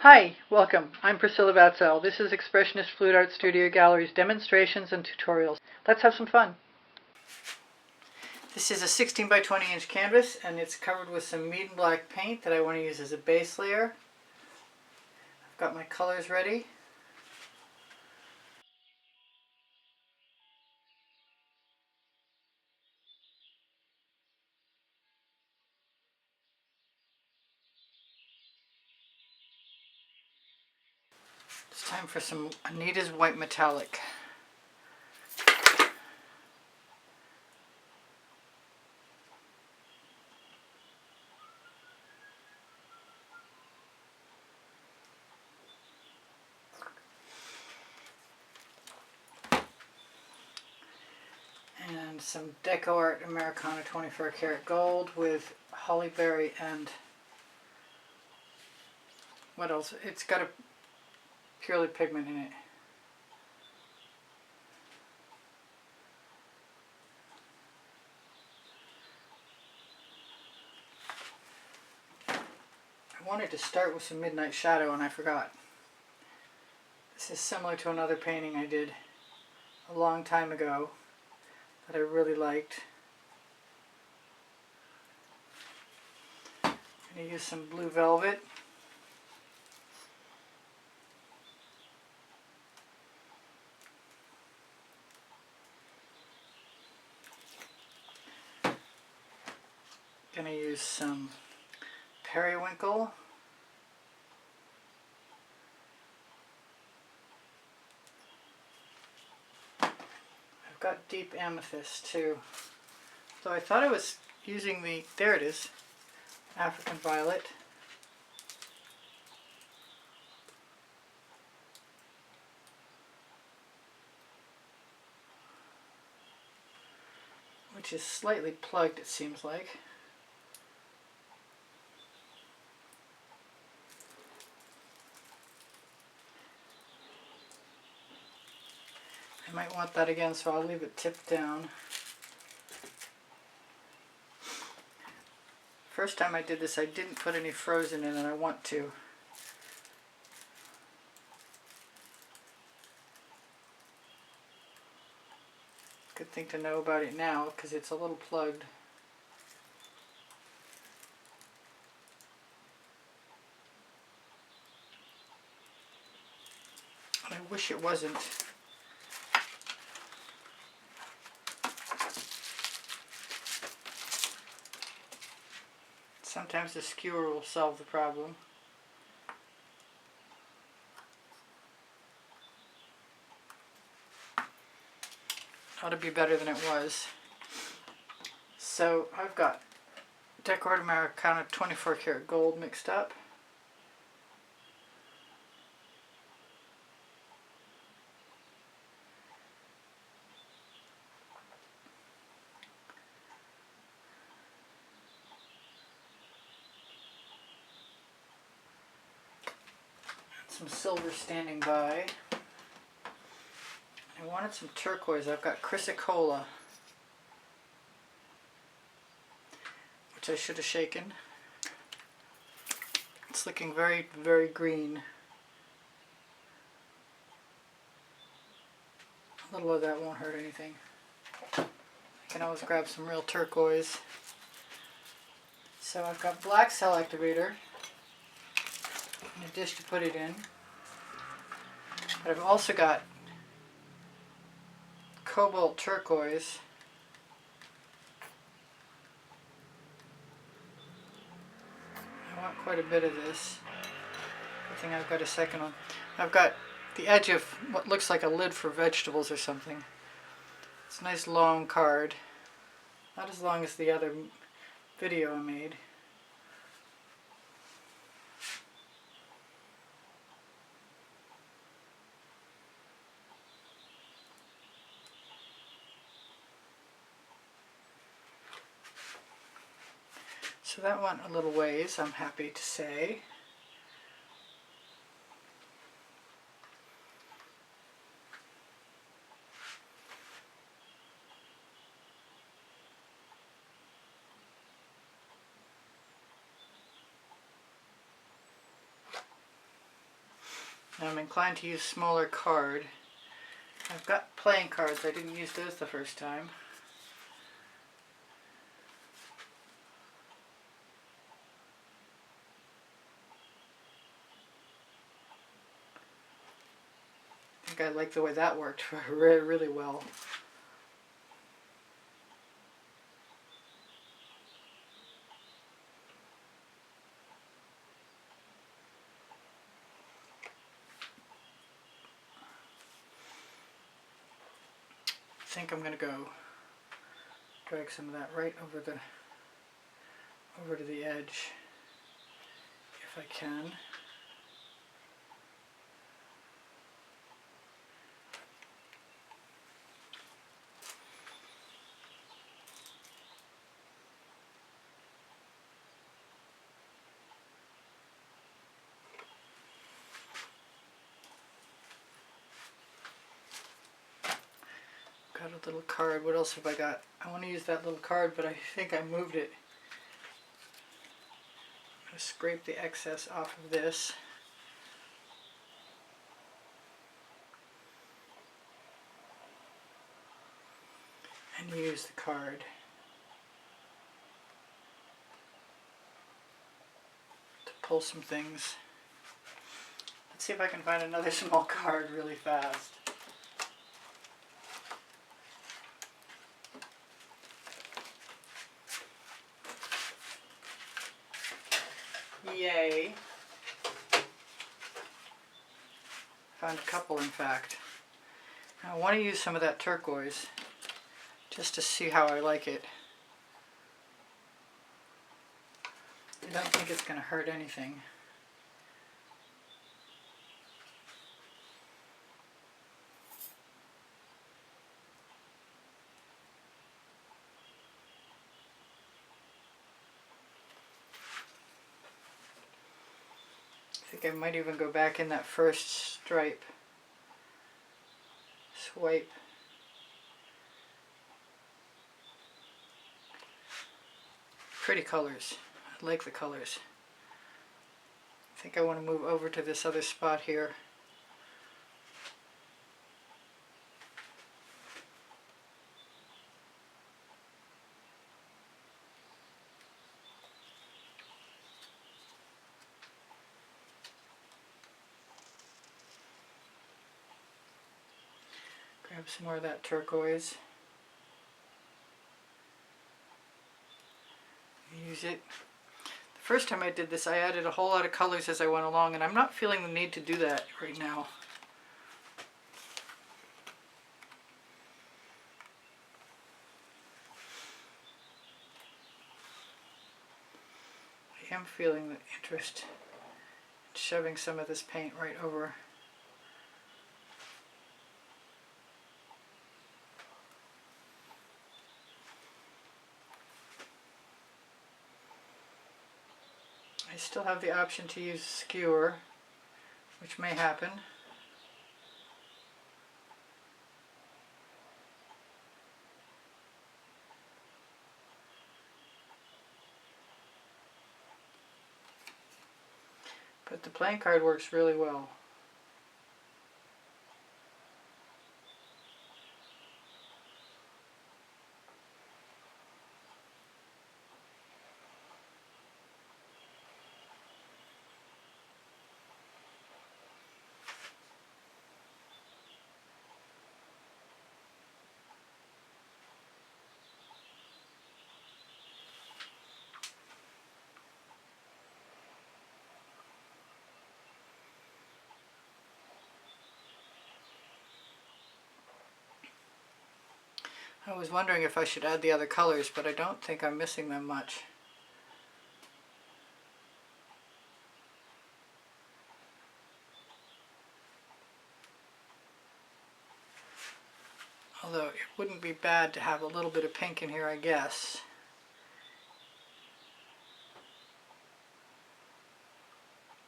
Hi, welcome. I'm Priscilla Batzell. This is Expressionist Fluid Art Studio Gallery's demonstrations and tutorials. Let's have some fun. This is a 16 by 20 inch canvas and it's covered with some Meeden Black paint that I want to use as a base layer. I've got my colors ready. It's time for some Anitas white metallic. And some Decoart Americana 24 karat gold with holly berry and what else? It's got a purely pigment in it. I wanted to start with some Midnight Shadow and I forgot. This is similar to another painting I did a long time ago that I really liked. I'm going to use some blue velvet. Going to use some Periwinkle. I've got deep amethyst too. So I thought I was using there it is, African violet. Which is slightly plugged, it seems like. I might want that again, so I'll leave it tipped down. First time I did this, I didn't put any frozen in, and I want to. Good thing to know about it now, because it's a little plugged. I wish it wasn't. Sometimes the skewer will solve the problem. Ought to be better than it was. So I've got Decoart Americana 24 karat gold mixed up. Some silver standing by. I wanted some turquoise. I've got Chrysocolla, which I should have shaken. It's looking very, very green. A little of that won't hurt anything. I can always grab some real turquoise. So I've got black cell activator in a dish to put it in. But I've also got cobalt turquoise. I want quite a bit of this. I think I've got a second one. I've got the edge of what looks like a lid for vegetables or something. It's a nice long card. Not as long as the other video I made. So that went a little ways, I'm happy to say. Now I'm inclined to use smaller card. I've got playing cards. I didn't use those the first time. I think I like the way that worked really well. I think I'm going to go drag some of that right over to the edge if I can. Got a little card. What else have I got? I want to use that little card, but I think I moved it. I'm going to scrape the excess off of this. And use the card. To pull some things. Let's see if I can find another small card really fast. Yay. Found a couple, in fact. Now I want to use some of that turquoise just to see how I like it. I don't think it's going to hurt anything. I think I might even go back in that first stripe. Swipe. Pretty colors. I like the colors. I think I want to move over to this other spot here. Grab some more of that turquoise. Use it. The first time I did this, I added a whole lot of colors as I went along, and I'm not feeling the need to do that right now. I am feeling the interest in shoving some of this paint right over. I still have the option to use a skewer, which may happen. But the playing card works really well. I was wondering if I should add the other colors, but I don't think I'm missing them much. Although it wouldn't be bad to have a little bit of pink in here, I guess.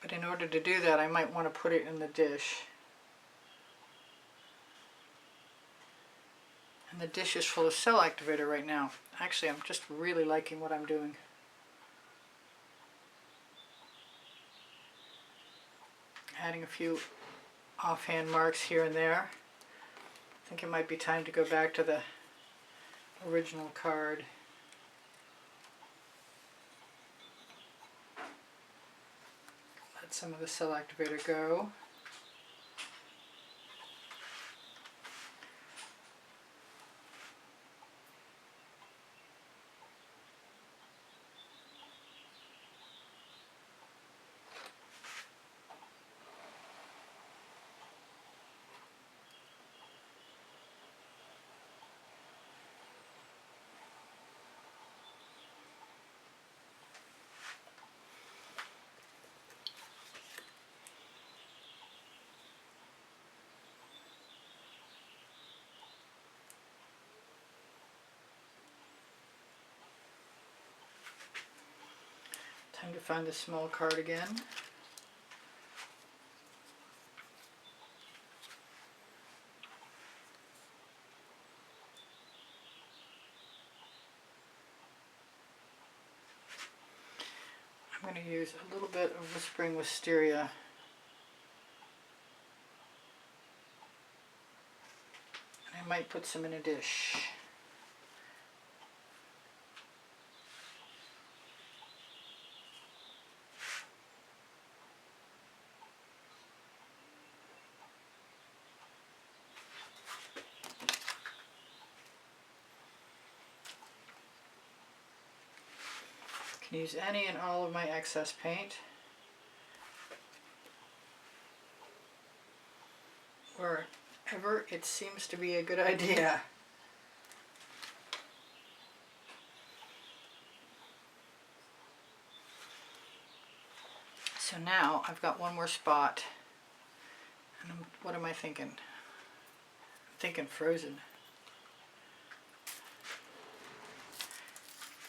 But in order to do that, I might want to put it in the dish. And the dish is full of cell activator right now. Actually, I'm just really liking what I'm doing. Adding a few offhand marks here and there. I think it might be time to go back to the original card. Let some of the cell activator go. Time to find the small card again. I'm going to use a little bit of Whispering Wisteria. And I might put some in a dish. I can use any and all of my excess paint wherever it seems to be a good idea. So now I've got one more spot, and what am I thinking? I'm thinking Frozen.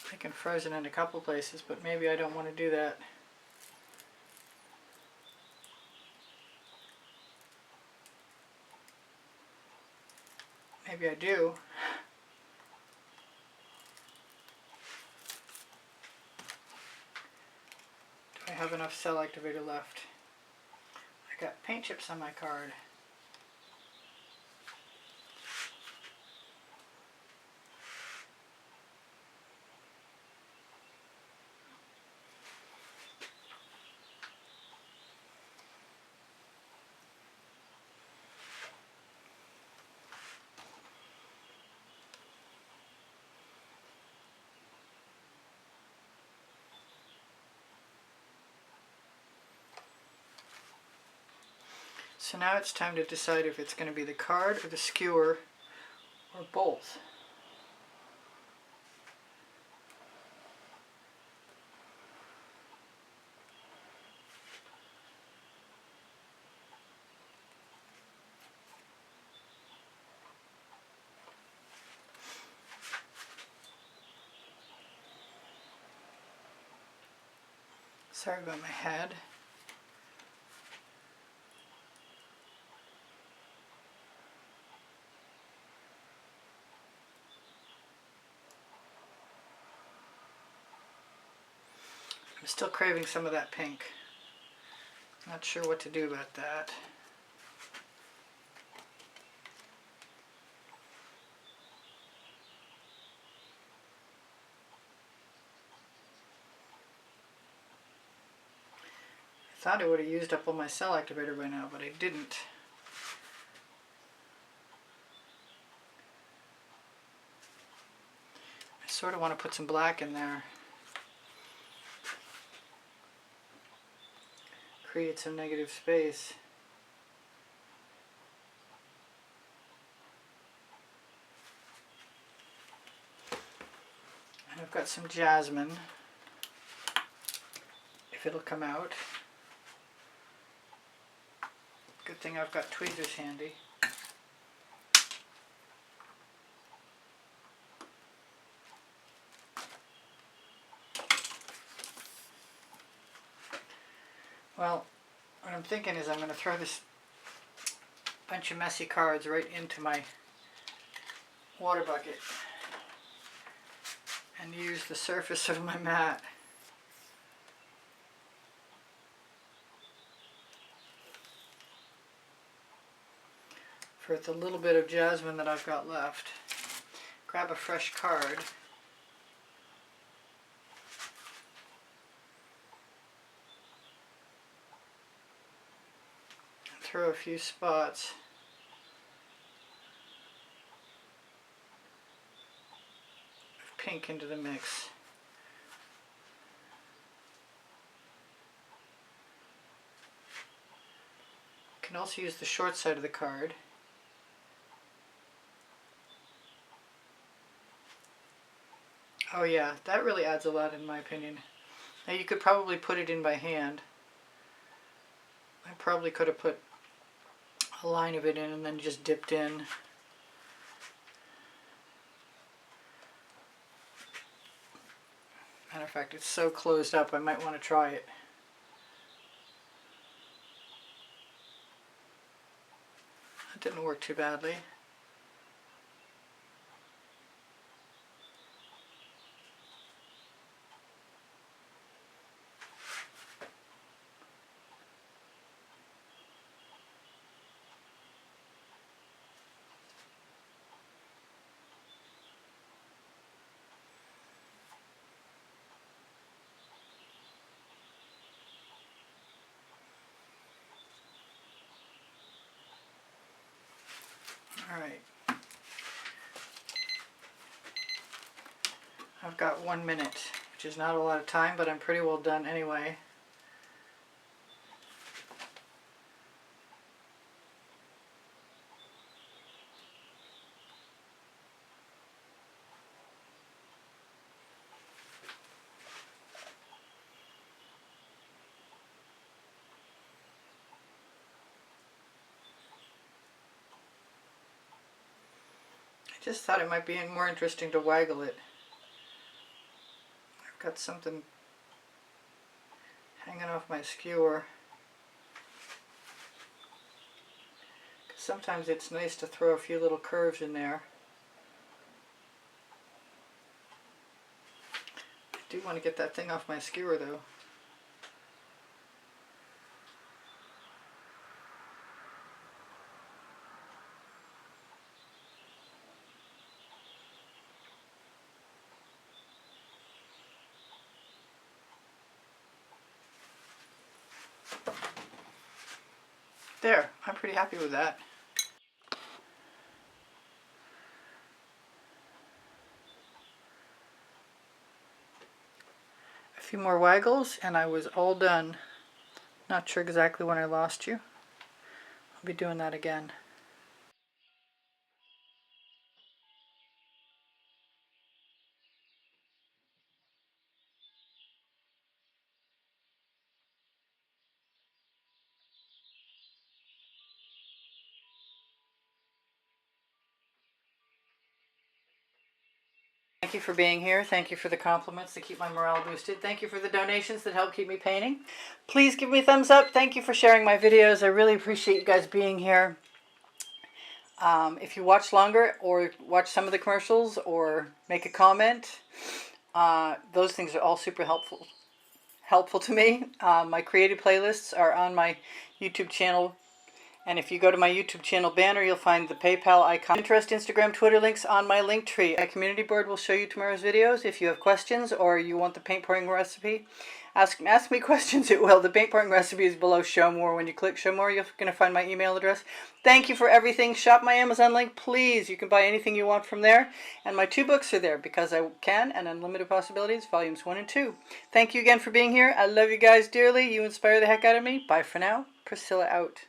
Thinking Frozen in a couple places, but maybe I don't want to do that. Maybe I do. Do I have enough cell activator left? I got paint chips on my card. So now it's time to decide if it's going to be the card or the skewer or both. Sorry about my head. I'm still craving some of that pink. Not sure what to do about that. I thought I would have used up all my cell activator by now, but I didn't. I sort of want to put some black in there. Create some negative space. And I've got some jasmine, if it'll come out. Good thing I've got tweezers handy. Well, what I'm thinking is I'm going to throw this bunch of messy cards right into my water bucket and use the surface of my mat. for the little bit of jasmine that I've got left. Grab a fresh card. Throw a few spots. Of pink into the mix. You can also use the short side of the card. Oh yeah, that really adds a lot in my opinion. Now you could probably put it in by hand. I probably could have put a line of it in and then just dipped in. Matter of fact, it's so closed up I might want to try it. That didn't work too badly. Alright, I've got 1 minute, which is not a lot of time, but I'm pretty well done anyway. I just thought it might be more interesting to waggle it. I've got something hanging off my skewer. Sometimes it's nice to throw a few little curves in there. I do want to get that thing off my skewer though. There, I'm pretty happy with that. A few more waggles and I was all done. Not sure exactly when I lost you. I'll be doing that again. Thank you for being here. Thank you for the compliments that keep my morale boosted. Thank you for the donations that help keep me painting. Please give me a thumbs up. Thank you for sharing my videos. I really appreciate you guys being here. If you watch longer or watch some of the commercials or make a comment, those things are all super helpful to me. My creative playlists are on my YouTube channel. And if you go to my YouTube channel banner, you'll find the PayPal icon. Pinterest, Instagram, Twitter links on my link tree. My community board will show you tomorrow's videos. If you have questions or you want the paint pouring recipe, ask me questions, it will. The paint pouring recipe is below Show More. When you click Show More, you're going to find my email address. Thank you for everything. Shop my Amazon link, please. You can buy anything you want from there. And my 2 books are there, Because I Can and Unlimited Possibilities, volumes 1 and 2. Thank you again for being here. I love you guys dearly. You inspire the heck out of me. Bye for now. Priscilla out.